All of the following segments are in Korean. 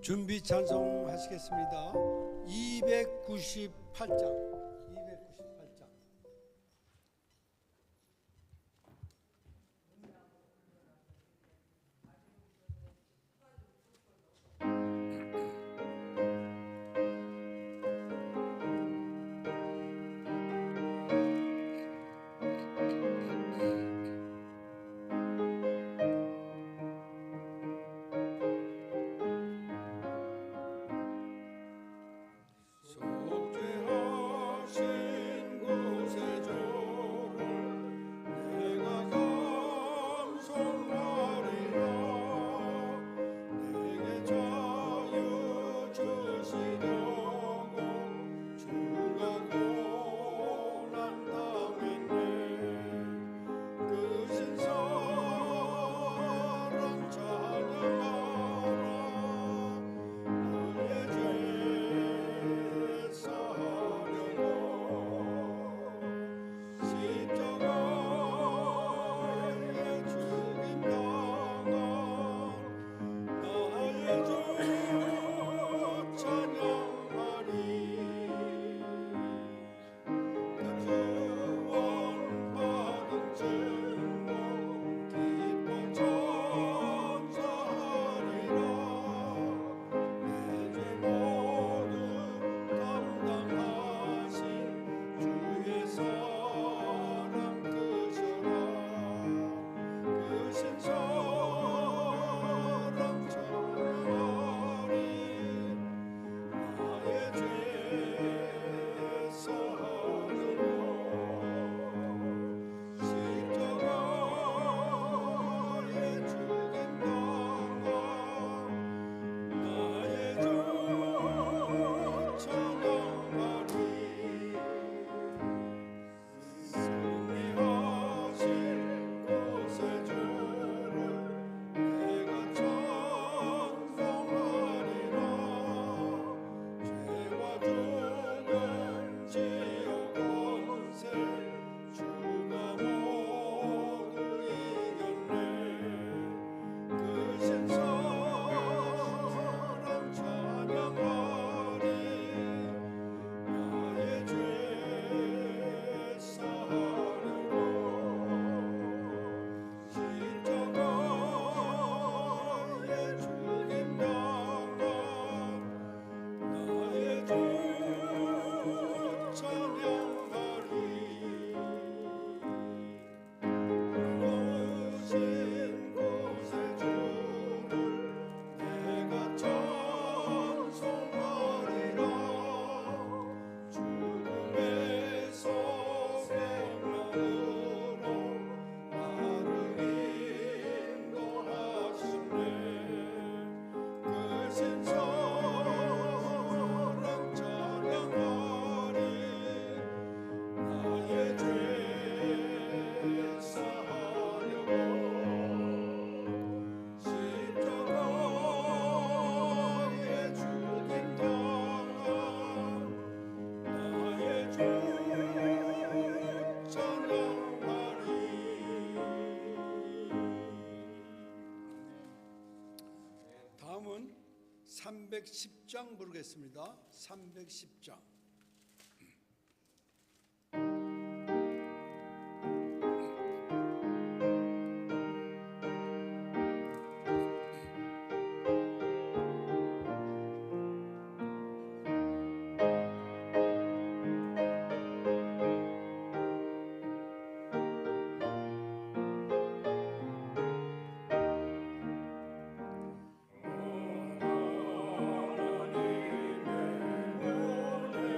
준비 찬송하시겠습니다. 298장. 다음은 310장 부르겠습니다. 310장. 하나님의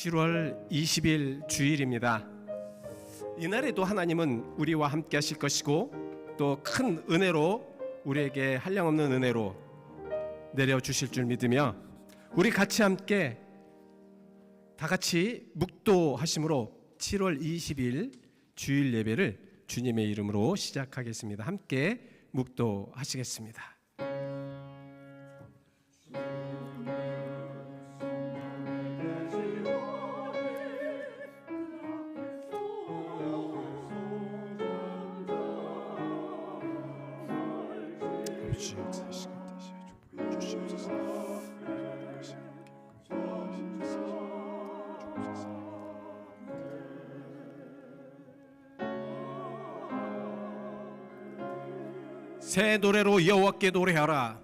7월 20일 주일입니다. 이날에도 하나님은 우리와 함께 하실 것이고 또 큰 은혜로 우리에게 한량없는 은혜로 내려주실 줄 믿으며 우리 같이 함께 다 같이 묵도하심으로 7월 20일 주일 예배를 주님의 이름으로 시작하겠습니다. 함께 묵도하시겠습니다. 새 노래로 여호와께 노래하라.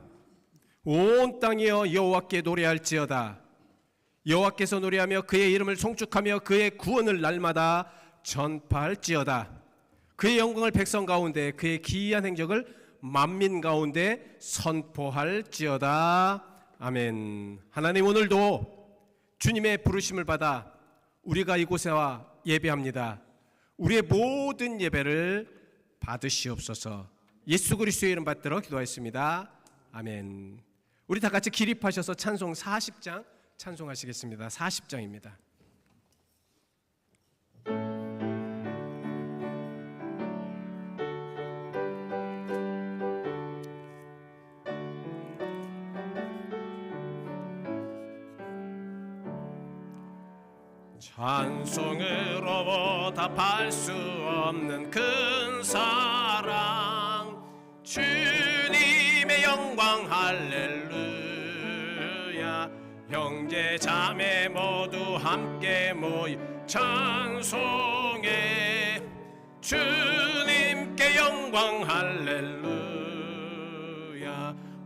온 땅이여 여호와께 노래할지어다. 여호와께서 노래하며 그의 이름을 송축하며 그의 구원을 날마다 전파할지어다. 그의 영광을 백성 가운데 그의 기이한 행적을 만민 가운데 선포할지어다. 아멘. 하나님, 오늘도 주님의 부르심을 받아 우리가 이곳에 와 예배합니다. 우리의 모든 예배를 받으시옵소서. 예수 그리스도의 이름 받들어 기도하였습니다. 아멘. 우리 다 같이 기립하셔서 찬송 40장 찬송하시겠습니다. 40장입니다. 찬송으로 보답할 수 없는 큰 사랑, 주님의 영광 할렐루야. 형제 자매 모두 함께 모여 찬송해. 주님께 영광 할렐루야.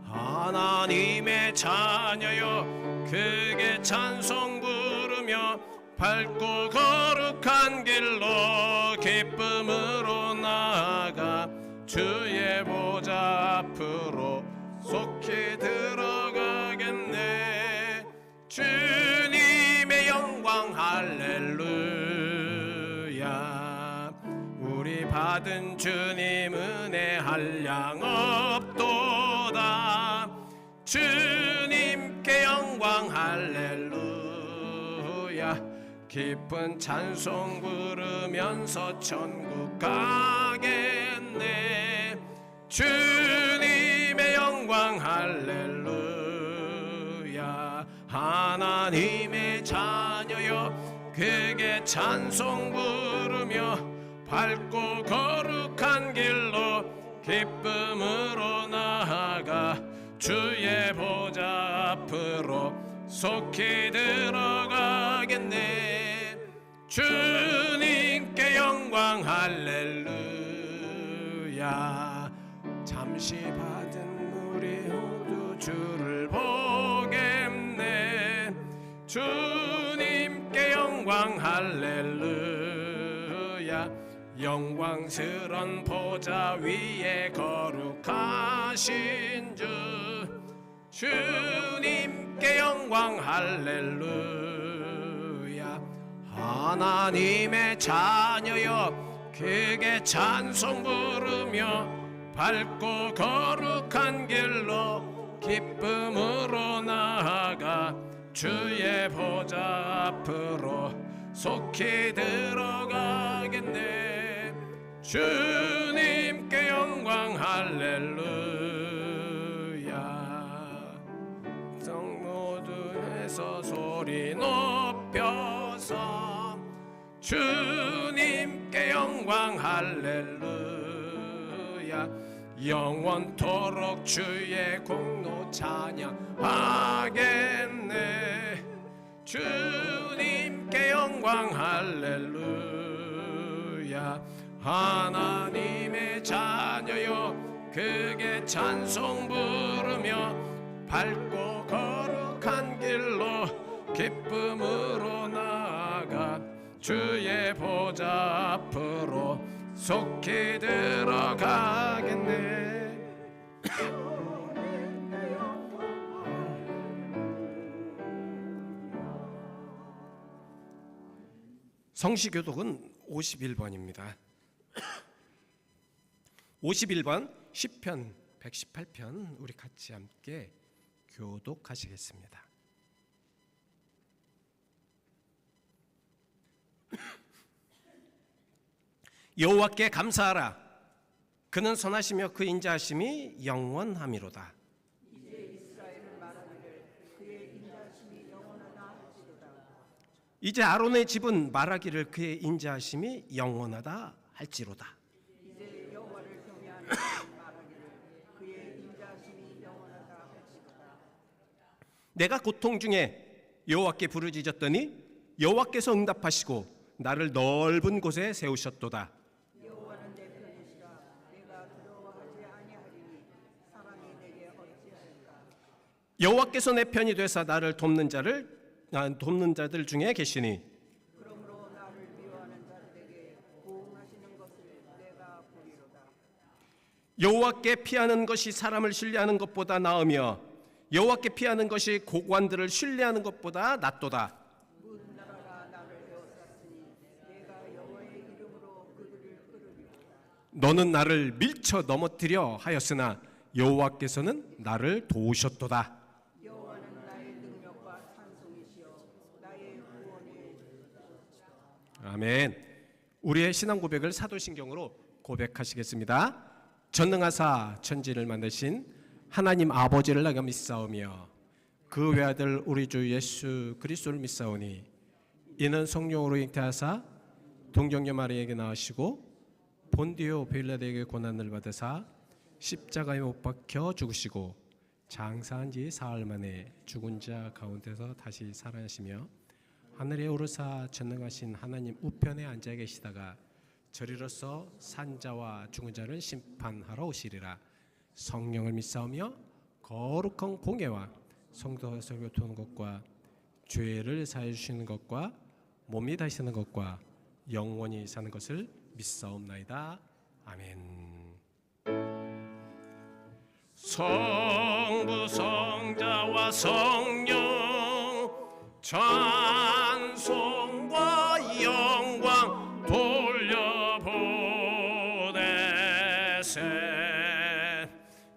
하나님의 자녀여 크게 찬송 부르며 밝고 거룩한 길로 기쁨으로 나아가 주의 보좌 앞으로 속히 들어가겠네. 주님의 영광 할렐루야. 우리 받은 주님 은혜 한량 없도다. 주님께 영광 할렐루야. 깊은 찬송 부르면서 천국 가겠네. 주님의 영광 할렐루야. 하나님의 자녀여 크게 찬송 부르며 밝고 거룩한 길로 기쁨으로 나아가 주의 보좌 앞으로 속히 들어가겠네. 주님께 영광 할렐루야. 잠시 받은 우리 모두 주를 보겠네. 주님께 영광 할렐루야. 영광스런 보좌 위에 거룩하신 주, 주님께 영광 할렐루야. 하나님의 자녀여 크게 찬송 부르며 밝고 거룩한 길로 기쁨으로 나아가 주의 보좌 앞으로 속히 들어가겠네. 주님께 영광 할렐루야. 성 모두 해서 소리 높여서 주님께 영광 할렐루야. 영원토록 주의 공로 찬양하겠네. 주님께 영광 할렐루야. 하나님의 자녀여 크게 찬송 부르며 밝고 거룩한 길로 기쁨으로 나아가 주의 보좌 앞으로 속히 들어가겠네. 성시교독은 51번입니다. 51번 시편 118편 우리 같이 함께 교독하시겠습니다. 여호와께 감사하라. 그는 선하시며 그 인자하심이 영원하미로다. 이제 아론의 집은 말하기를 그의 인자하심이 영원하다 할지로다. 이제 여호와를 경외하는 말하기를 그의 인자하심이 영원하다 할지로다. 내가 고통 중에 여호와께 부르짖었더니 여호와께서 응답하시고 나를 넓은 곳에 세우셨도다. 여호와는 내 편이시라. 내가 두려워하지 아니하리니 사람이 내게 어찌할까. 여호와께서 내 편이 되사 나를 돕는 자들 중에 계시니 그러므로 나를 미워하는 자들에게 보응하시는 것을 내가 보리로다. 여호와께 피하는 것이 사람을 신뢰하는 것보다 나으며 여호와께 피하는 것이 고관들을 신뢰하는 것보다 낫도다. 문 나라가 나를 에워쌌으니 내가 여호와의 이름으로 그들을 끌으리로다. 너는 나를 밀쳐 넘어뜨려 하였으나 여호와께서는 나를 도우셨도다. 여호와는 나의 능력과 찬송이시여 나의 구원의 아멘. 우리의 신앙 고백을 사도신경으로 고백하시겠습니다. 전능하사 천지를 만드신 하나님 아버지를 나가 믿사오며 그 외아들 우리 주 예수 그리스도를 믿사오니 이는 성령으로 잉태하사 동정녀 마리아에게 나으시고 본디오 빌라도에게 고난을 받으사 십자가에 못 박혀 죽으시고 장사한 지 사흘 만에 죽은 자 가운데서 다시 살아나시며 하늘에 오르사 전능하신 하나님 우편에 앉아 계시다가 저리로서 산자와 죽은 자를 심판하러 오시리라. 성령을 믿사오며 거룩한 공예와 성도에서 교통하는 것과 죄를 사해 주시는 것과 몸이 다시는 것과 영원히 사는 것을 믿사옵나이다. 아멘. 성부 성자와 성령 찬송과 영광 돌려보내세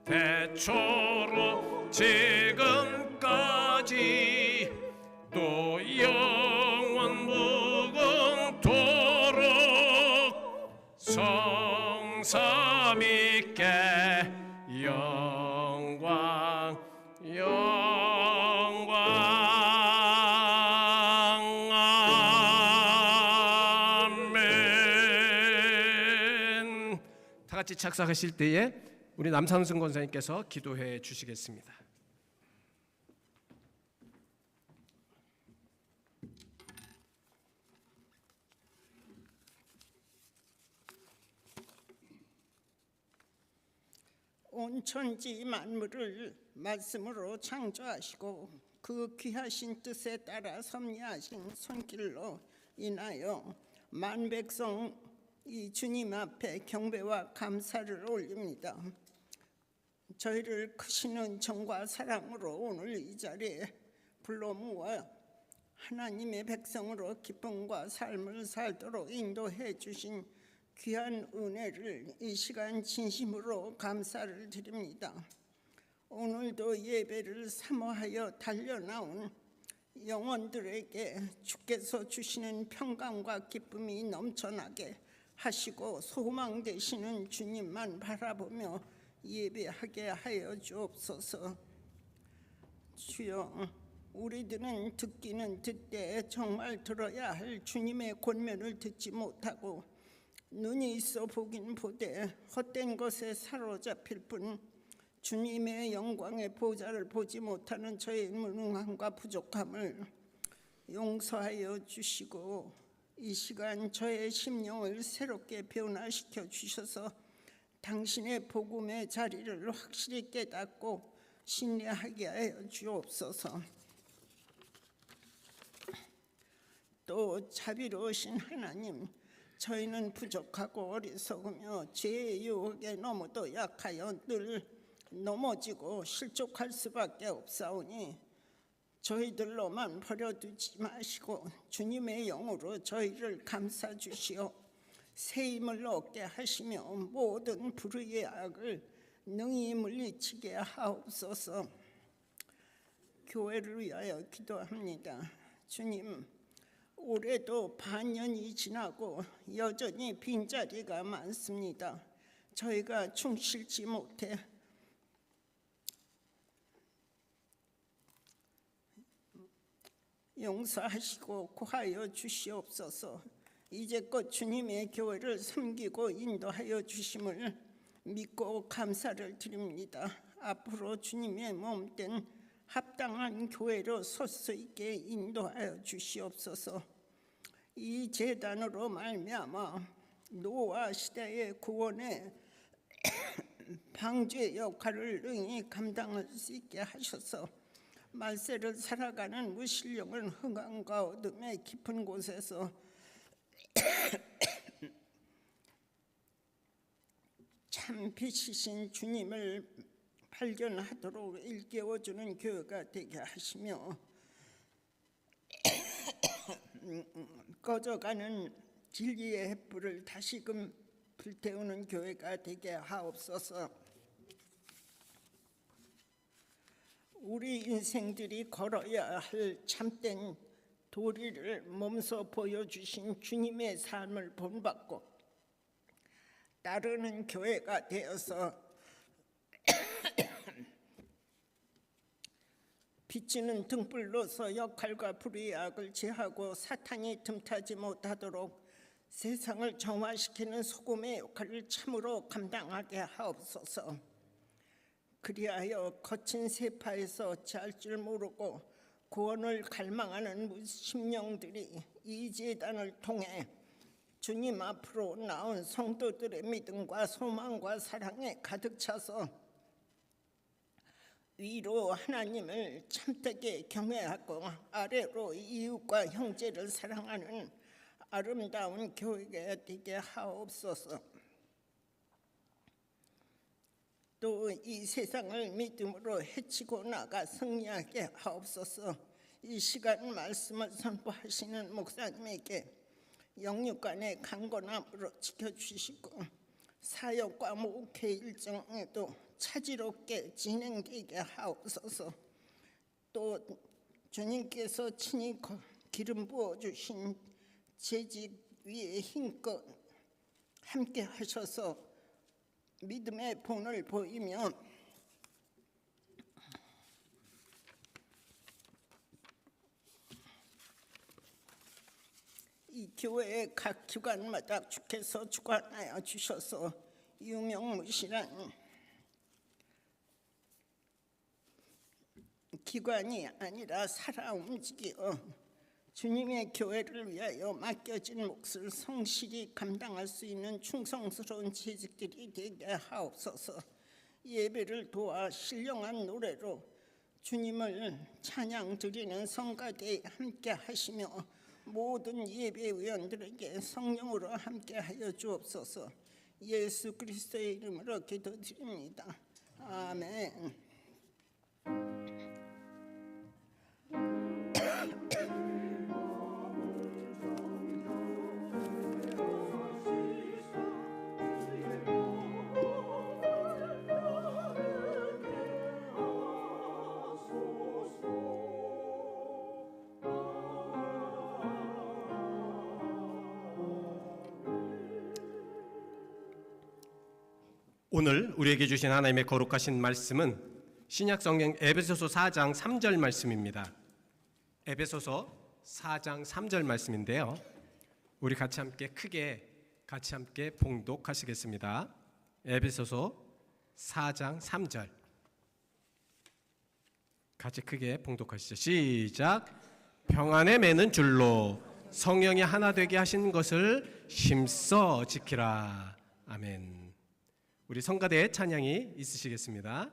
대초로 지금까지 또 영원 무궁토록 성삼 있게 영광 아멘. 다 같이 착석하실 때에 우리 남상승 권사님께서 기도해 주시겠습니다. 온 천지 만물을 말씀으로 창조하시고 그 귀하신 뜻에 따라 섭리하신 손길로 인하여 만백성 이 주님 앞에 경배와 감사를 올립니다. 저희를 크신 은총과 사랑으로 오늘 이 자리에 불러 모아 하나님의 백성으로 기쁨과 삶을 살도록 인도해 주신 귀한 은혜를 이 시간 진심으로 감사를 드립니다. 오늘도 예배를 사모하여 달려나온 영혼들에게 주께서 주시는 평강과 기쁨이 넘쳐나게 하시고 소망 되시는 주님만 바라보며 예배하게 하여 주옵소서. 주여, 우리들은 듣기는 듣되 정말 들어야 할 주님의 권면을 듣지 못하고 눈이 있어 보긴 보되 헛된 것에 사로잡힐 뿐 주님의 영광의 보좌를 보지 못하는 저의 무능함과 부족함을 용서하여 주시고 이 시간 저의 심령을 새롭게 변화시켜 주셔서 당신의 복음의 자리를 확실히 깨닫고 신뢰하게 하여 주옵소서. 또 자비로우신 하나님, 저희는 부족하고 어리석으며 죄의 유혹에 너무도 약하여 늘 넘어지고 실족할 수밖에 없사오니 저희들로만 버려두지 마시고 주님의 영으로 저희를 감싸 주시어 새 힘을 얻게 하시며 모든 불의의 악을 능히 물리치게 하옵소서. 교회를 위하여 기도합니다. 주님, 올해도 반년이 지나고 여전히 빈자리가 많습니다. 저희가 충실지 못해 용서하시고 구하여 주시옵소서. 이제껏 주님의 교회를 섬기고 인도하여 주심을 믿고 감사를 드립니다. 앞으로 주님의 몸된 합당한 교회로 설 수 있게 인도하여 주시옵소서. 이 제단으로 말미암아 노아 시대의 구원의 방주의 역할을 능히 감당할 수 있게 하셔서 말세를 살아가는 무신령은 흥함과 어둠의 깊은 곳에서 참 빛이신 주님을 발견하도록 일깨워주는 교회가 되게 하시며 꺼져가는 진리의 햇불을 다시금 불태우는 교회가 되게 하옵소서. 우리 인생들이 걸어야 할 참된 도리를 몸소 보여주신 주님의 삶을 본받고 따르는 교회가 되어서 비치는 등불로서 역할과 불의의 악을 제하고 사탄이 틈타지 못하도록 세상을 정화시키는 소금의 역할을 참으로 감당하게 하옵소서. 그리하여 거친 세파에서 어찌할 줄 모르고 구원을 갈망하는 무심령들이 이 제단을 통해 주님 앞으로 나온 성도들의 믿음과 소망과 사랑에 가득 차서 위로 하나님을 참되게 경외하고 아래로 이웃과 형제를 사랑하는 아름다운 교회가 되게 하옵소서. 또 이 세상을 믿음으로 헤치고 나가 승리하게 하옵소서. 이 시간 말씀을 선포하시는 목사님에게 영육간의 강건함으로 지켜주시고 사역과 목회 일정에도 차질없게 진행되게 하옵소서. 또 주님께서 친히 기름 부어주신 재직 위에 힘껏 함께 하셔서 믿음의 본을 보이며 이 교회의 각 기관마다 주께서 주관하여 주셔서 유명무실한 기관이 아니라 살아 움직여 주님의 교회를 위하여 맡겨진 몫을 성실히 감당할 수 있는 충성스러운 재직들이 되게 하옵소서. 예배를 도와 신령한 노래로 주님을 찬양 드리는 성가대에 함께 하시며 모든 예배위원들에게 성령으로 함께 하여 주옵소서. 예수 그리스도의 이름으로 기도드립니다. 아멘. 오늘 우리에게 주신 하나님의 거룩하신 말씀은 신약성경 에베소서 4장 3절 말씀입니다. 에베소서 4장 3절 말씀인데요. 우리 같이 함께 크게 같이 함께 봉독하시겠습니다. 에베소서 4장 3절 같이 크게 봉독하시죠. 시작. 평안에 매는 줄로 성령이 하나 되게 하신 것을 힘써 지키라. 아멘. 우리 성가대의 찬양이 있으시겠습니다.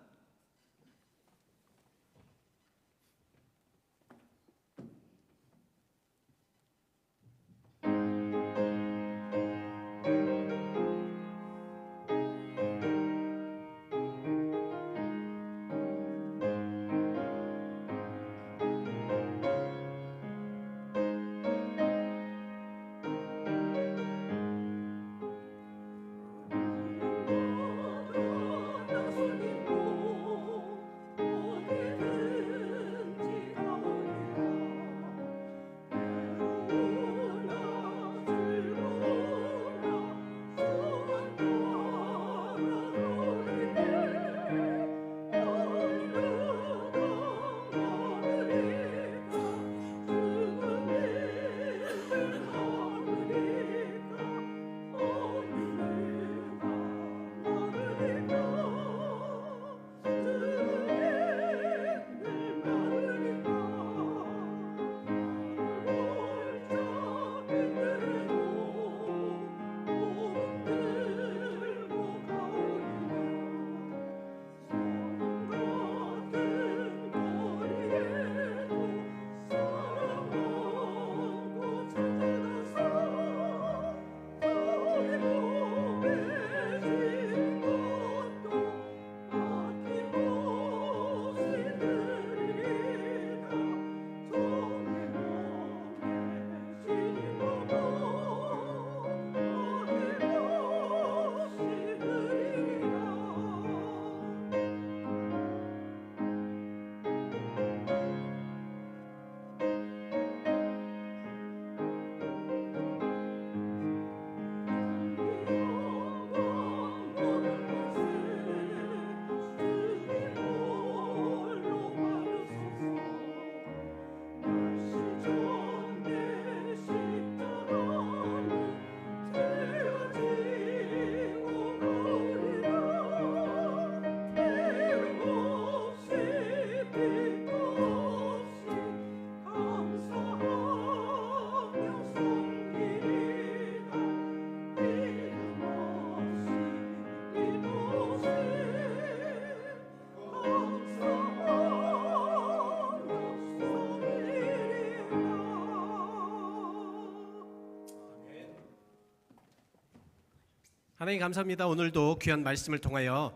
하나님 감사합니다. 오늘도 귀한 말씀을 통하여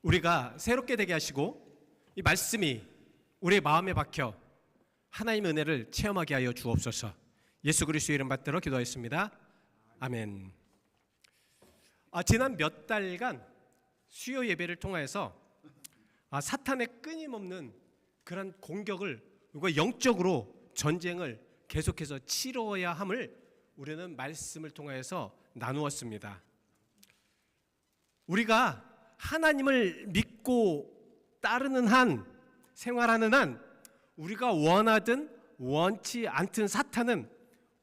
우리가 새롭게 되게 하시고 이 말씀이 우리의 마음에 박혀 하나님의 은혜를 체험하게 하여 주옵소서. 예수 그리스도의 이름 받들어 기도하였습니다. 아멘. 지난 몇 달간 수요 예배를 통하여서 사탄의 끊임없는 그런 공격을, 그리고 영적으로 전쟁을 계속해서 치러야 함을 우리는 말씀을 통하여서 나누었습니다. 우리가 하나님을 믿고 따르는 한, 생활하는 한, 우리가 원하든 원치 않든 사탄은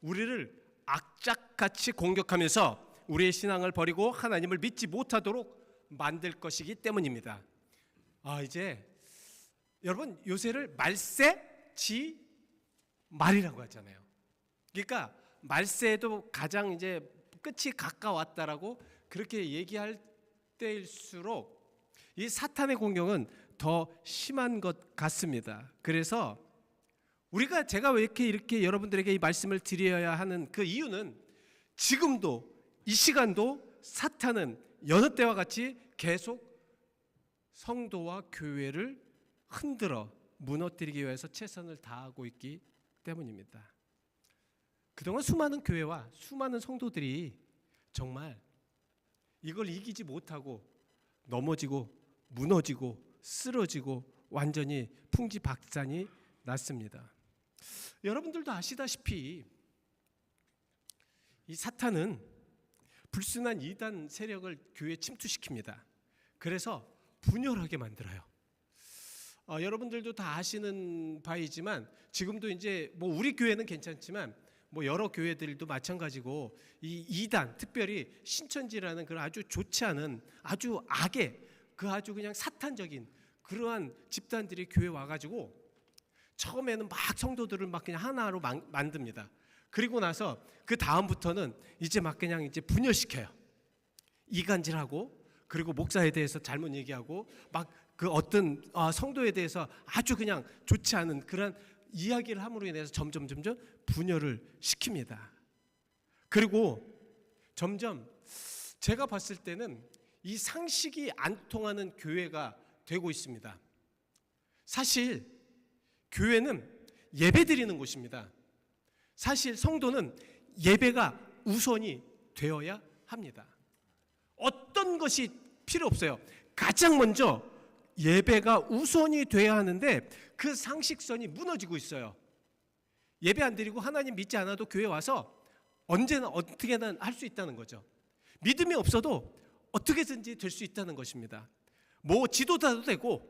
우리를 악착같이 공격하면서 우리의 신앙을 버리고 하나님을 믿지 못하도록 만들 것이기 때문입니다. 이제 여러분, 요새를 말세지 말이라고 하잖아요. 그러니까 말세도 가장 이제 끝이 가까웠다라고 그렇게 얘기할 때일수록 이 사탄의 공격은 더 심한 것 같습니다. 그래서 제가 왜 이렇게 여러분들에게 이 말씀을 드려야 하는 그 이유는, 지금도 이 시간도 사탄은 여느 때와 같이 계속 성도와 교회를 흔들어 무너뜨리기 위해서 최선을 다하고 있기 때문입니다. 그동안 수많은 교회와 수많은 성도들이 정말 이걸 이기지 못하고 넘어지고 무너지고 쓰러지고 완전히 풍지박산이 났습니다. 여러분들도 아시다시피 이 사탄은 불순한 이단 세력을 교회에 침투시킵니다. 그래서 분열하게 만들어요. 여러분들도 다 아시는 바이지만 지금도 이제 뭐 우리 교회는 괜찮지만 뭐 여러 교회들도 마찬가지고 이 이단, 특별히 신천지라는 그런 아주 좋지 않은, 아주 악의, 그 아주 그냥 사탄적인 그러한 집단들이 교회에 와가지고 처음에는 막 성도들을 막 그냥 하나로 만듭니다. 그리고 나서 그 다음부터는 이제 막 그냥 이제 분열시켜요. 이간질하고, 그리고 목사에 대해서 잘못 얘기하고, 막 그 어떤 성도에 대해서 아주 그냥 좋지 않은 그런 이야기를 함으로 인해서 점점 분열을 시킵니다. 그리고 점점 제가 봤을 때는 이 상식이 안 통하는 교회가 되고 있습니다. 사실 교회는 예배 드리는 곳입니다. 사실 성도는 예배가 우선이 되어야 합니다. 어떤 것이 필요 없어요. 가장 먼저 예배가 우선이 돼야 하는데 그 상식선이 무너지고 있어요. 예배 안 드리고 하나님 믿지 않아도 교회 와서 언제나 어떻게든 할 수 있다는 거죠. 믿음이 없어도 어떻게든지 될 수 있다는 것입니다. 뭐 지도자도 되고,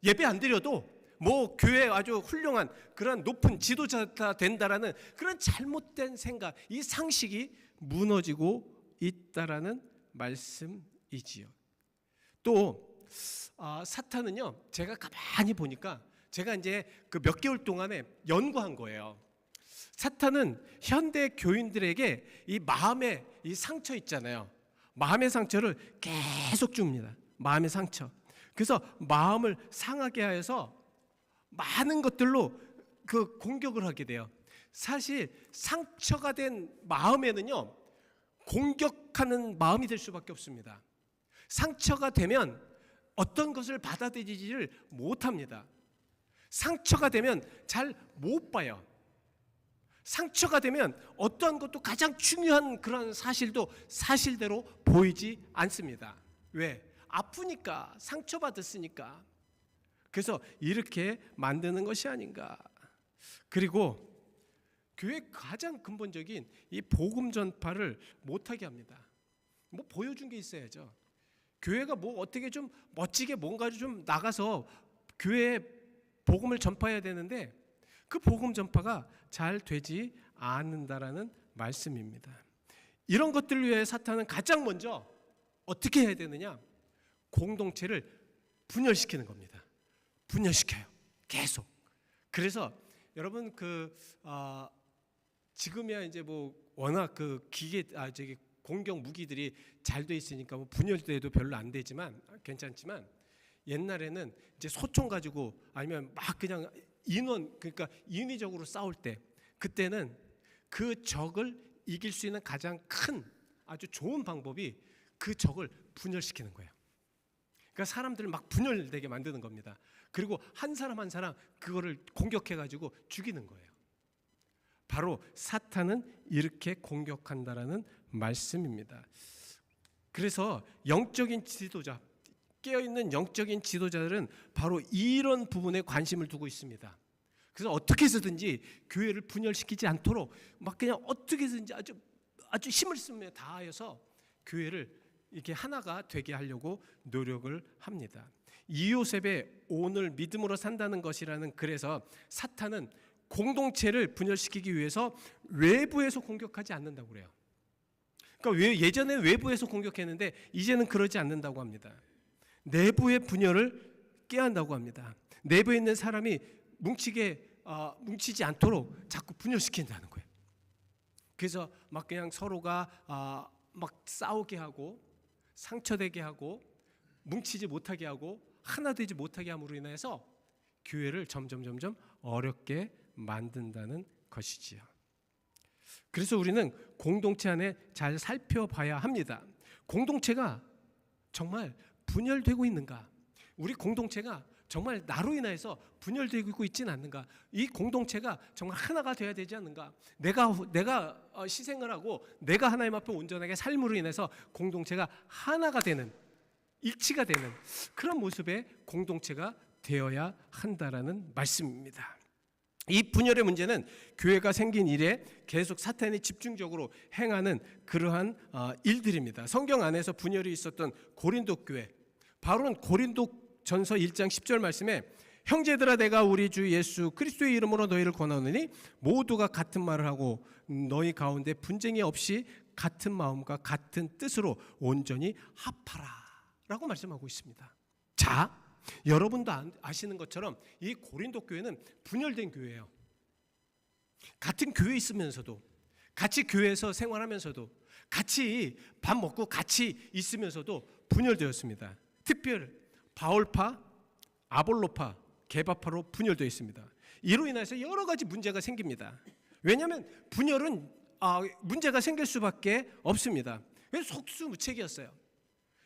예배 안 드려도 뭐 교회 아주 훌륭한 그런 높은 지도자가 된다라는 그런 잘못된 생각, 이 상식이 무너지고 있다라는 말씀이지요. 또 사탄은요, 제가 가만히 보니까 제가 이제 그 몇 개월 동안에 연구한 거예요. 사탄은 현대 교인들에게 이 마음의 이 상처 있잖아요. 마음의 상처를 계속 줍니다. 마음의 상처. 그래서 마음을 상하게 하여서 많은 것들로 그 공격을 하게 돼요. 사실 상처가 된 마음에는요, 공격하는 마음이 될 수밖에 없습니다. 상처가 되면 어떤 것을 받아들이지를 못합니다. 상처가 되면 잘 못 봐요. 상처가 되면 어떠한 것도 가장 중요한 그런 사실도 사실대로 보이지 않습니다. 왜? 아프니까, 상처받았으니까. 그래서 이렇게 만드는 것이 아닌가. 그리고 교회 가장 근본적인 이 복음 전파를 못하게 합니다. 뭐 보여준 게 있어야죠. 교회가 뭐 어떻게 좀 멋지게 뭔가를 좀 나가서 교회에 복음을 전파해야 되는데 그 복음 전파가 잘 되지 않는다라는 말씀입니다. 이런 것들을 위해 사탄은 가장 먼저 어떻게 해야 되느냐? 공동체를 분열시키는 겁니다. 분열시켜요. 계속. 그래서 여러분 지금이야 이제 뭐 워낙 그 기계 공격 무기들이 잘 돼 있으니까 뭐 분열돼도 별로 안 되지만 괜찮지만, 옛날에는 이제 소총 가지고 아니면 막 그냥 그러니까 인위적으로 싸울 때, 그때는 그 적을 이길 수 있는 가장 큰 아주 좋은 방법이 그 적을 분열시키는 거예요. 그러니까 사람들을 막 분열되게 만드는 겁니다. 그리고 한 사람 한 사람 그거를 공격해가지고 죽이는 거예요. 바로 사탄은 이렇게 공격한다라는 말씀입니다. 그래서 영적인 지도자, 깨어있는 영적인 지도자들은 바로 이런 부분에 관심을 두고 있습니다. 그래서 어떻게 해서든지 교회를 분열시키지 않도록 막 그냥 어떻게 해서든지 아주 힘을 쓰며 다하여서 교회를 이렇게 하나가 되게 하려고 노력을 합니다. 이요셉의 오늘 믿음으로 산다는 것이라는 글에서 사탄은 공동체를 분열시키기 위해서 외부에서 공격하지 않는다고 그래요. 그러니까 예전에 외부에서 공격했는데 이제는 그러지 않는다고 합니다. 내부의 분열을 깨한다고 합니다. 내부에 있는 사람이 뭉치지 않도록 자꾸 분열시킨다는 거예요. 그래서 막 그냥 서로가 막 싸우게 하고 상처되게 하고 뭉치지 못하게 하고 하나 되지 못하게 함으로 인해서 교회를 점점 어렵게 만든다는 것이지요. 그래서 우리는 공동체 안에 잘 살펴봐야 합니다. 공동체가 정말 분열되고 있는가? 우리 공동체가 정말 나로 인해서 분열되고 있지는 않는가? 이 공동체가 정말 하나가 되어야 되지 않는가? 내가 희생을 하고 내가 하나님 앞에 온전하게 삶으로 인해서 공동체가 하나가 되는, 일치가 되는 그런 모습의 공동체가 되어야 한다라는 말씀입니다. 이 분열의 문제는 교회가 생긴 이래 계속 사탄이 집중적으로 행하는 그러한 일들입니다. 성경 안에서 분열이 있었던 고린도 교회, 바로는 고린도전서 1장 10절 말씀에 형제들아 내가 우리 주 예수 그리스도의 이름으로 너희를 권하노니 모두가 같은 말을 하고 너희 가운데 분쟁이 없이 같은 마음과 같은 뜻으로 온전히 합하라 라고 말씀하고 있습니다. 자, 여러분도 아시는 것처럼 이 고린도 교회는 분열된 교회예요. 같은 교회에 있으면서도, 같이 교회에서 생활하면서도, 같이 밥 먹고 같이 있으면서도 분열되었습니다. 특별히 바울파, 아볼로파, 게바파로 분열되어 있습니다. 이로 인해서 여러 가지 문제가 생깁니다. 왜냐하면 분열은 문제가 생길 수밖에 없습니다. 그래서 속수무책이었어요.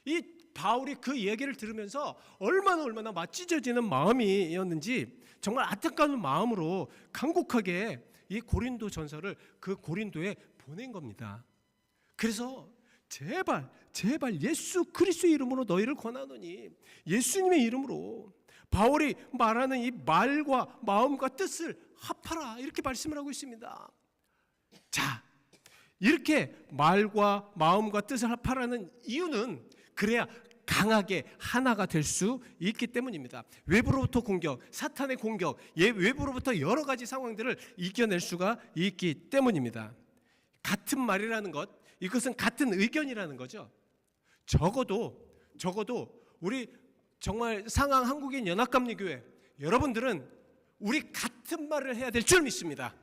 이 바울이 그 얘기를 들으면서 얼마나 찢어지는 마음이었는지 정말 안타까운 마음으로 간곡하게 이 고린도 전서를 그 고린도에 보낸 겁니다. 그래서 제발 예수 그리스도의 이름으로 너희를 권하노니, 예수님의 이름으로 바울이 말하는 이 말과 마음과 뜻을 합하라 이렇게 말씀을 하고 있습니다. 자, 이렇게 말과 마음과 뜻을 합하라는 이유는 그래야 강하게 하나가 될 수 있기 때문입니다. 외부로부터 공격, 사탄의 공격, 외부로부터 여러 가지 상황들을 이겨낼 수가 있기 때문입니다. 같은 말이라는 것, 이것은 같은 의견이라는 거죠. 적어도 우리 정말 상황 한국인 연합감리교회 여러분들은 우리 같은 말을 해야 될 줄 믿습니다.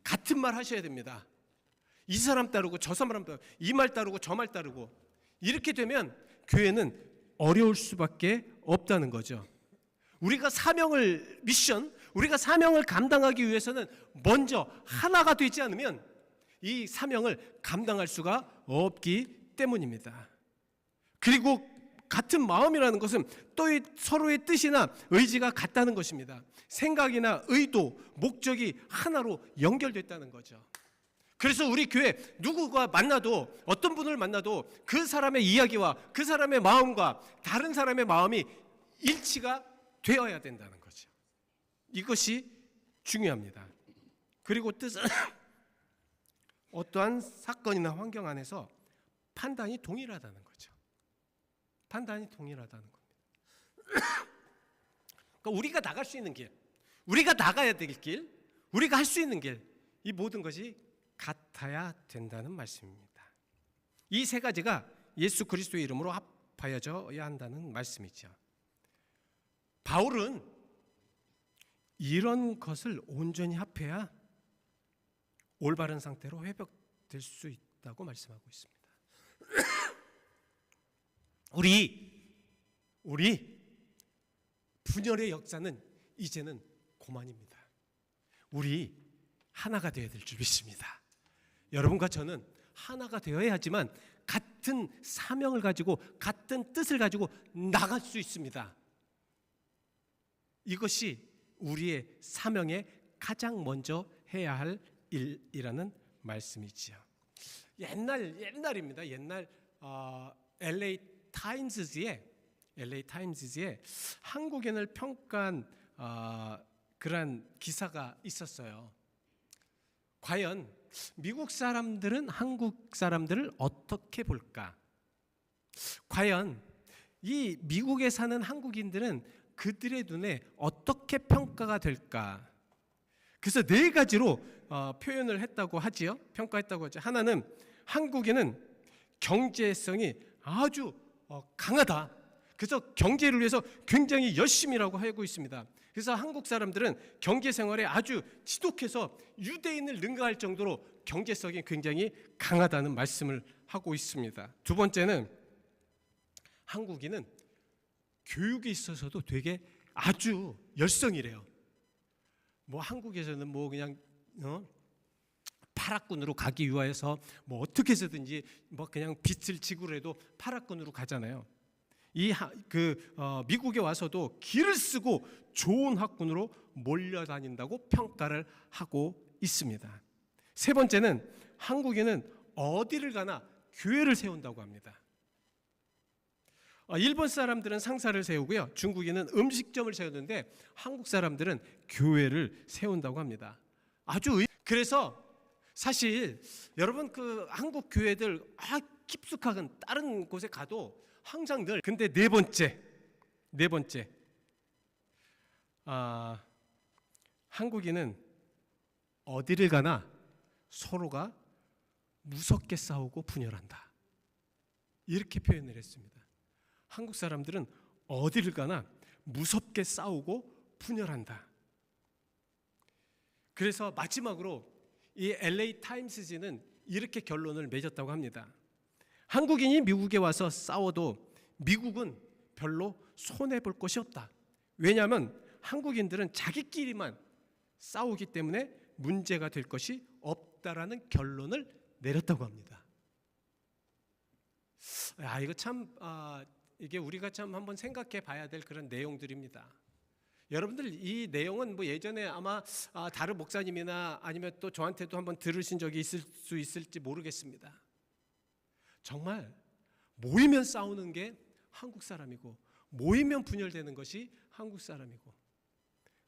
같은 말 하셔야 됩니다. 이 사람 따르고 저 사람 따르고 이 말 따르고 저 말 따르고 이렇게 되면 교회는 어려울 수밖에 없다는 거죠. 우리가 우리가 사명을 감당하기 위해서는 먼저 하나가 되지 않으면 이 사명을 감당할 수가 없기 때문입니다. 그리고 같은 마음이라는 것은 또 서로의 뜻이나 의지가 같다는 것입니다. 생각이나 의도, 목적이 하나로 연결됐다는 거죠. 그래서 우리 교회 누구가 만나도, 어떤 분을 만나도 그 사람의 이야기와 그 사람의 마음과 다른 사람의 마음이 일치가 되어야 된다는 거죠. 이것이 중요합니다. 그리고 뜻은 어떠한 사건이나 환경 안에서 판단이 동일하다는 거죠. 판단이 동일하다는 겁니다. 그러니까 우리가 나갈 수 있는 길, 우리가 나가야 될 길, 우리가 할 수 있는 길, 이 모든 것이 같아야 된다는 말씀입니다. 이 세 가지가 예수 그리스도의 이름으로 합하여져야 한다는 말씀이죠. 바울은 이런 것을 온전히 합해야 올바른 상태로 회복될 수 있다고 말씀하고 있습니다. 우리 분열의 역사는 이제는 고만입니다. 우리 하나가 되어야 될 줄 믿습니다. 여러분과 저는 하나가 되어야지만 같은 사명을 가지고 같은 뜻을 가지고 나갈 수 있습니다. 이것이 우리의 사명에 가장 먼저 해야 할 일이라는 말씀이지요. 옛날입니다. 옛날 LA 타임즈지에 한국인을 평가한 그런 기사가 있었어요. 과연 미국 사람들은 한국 사람들을 어떻게 볼까? 과연 이 미국에 사는 한국인들은 그들의 눈에 어떻게 평가가 될까? 그래서 4가지로 표현을 했다고 하지요. 평가했다고 하죠. 하나는 한국인은 경제성이 아주 강하다. 그래서 경제를 위해서 굉장히 열심히라고 하고 있습니다. 그래서 한국 사람들은 경제 생활에 아주 지독해서 유대인을 능가할 정도로 경제성이 굉장히 강하다는 말씀을 하고 있습니다. 두 번째는 한국인은 교육에 있어서도 되게 아주 열성이래요. 뭐 한국에서는 뭐 그냥 파락군으로 가기 위하여서 뭐 어떻게 해서든지 뭐 그냥 빚을 지구라도 파락군으로 가잖아요. 미국에 와서도 길을 쓰고 좋은 학군으로 몰려다닌다고 평가를 하고 있습니다. 세 번째는 한국인은 어디를 가나 교회를 세운다고 합니다. 일본 사람들은 상사를 세우고요. 중국인은 음식점을 세우는데 한국 사람들은 교회를 세운다고 합니다. 그래서 사실 여러분 그 한국 교회들 깊숙한 다른 곳에 가도 항상 늘 근데 네 번째 한국인은 어디를 가나 서로가 무섭게 싸우고 분열한다. 이렇게 표현을 했습니다. 한국 사람들은 어디를 가나 무섭게 싸우고 분열한다. 그래서 마지막으로 이 LA 타임스지는 이렇게 결론을 맺었다고 합니다. 한국인이 미국에 와서 싸워도 미국은 별로 손해볼 것이 없다. 왜냐하면 한국인들은 자기끼리만 싸우기 때문에 문제가 될 것이 없다라는 결론을 내렸다고 합니다. 이거 참 이게 우리가 참 한번 생각해 봐야 될 그런 내용들입니다. 여러분들 이 내용은 뭐 예전에 아마 다른 목사님이나 아니면 또 저한테도 한번 들으신 적이 있을 수 있을지 모르겠습니다. 정말 모이면 싸우는 게 한국 사람이고 모이면 분열되는 것이 한국 사람이고,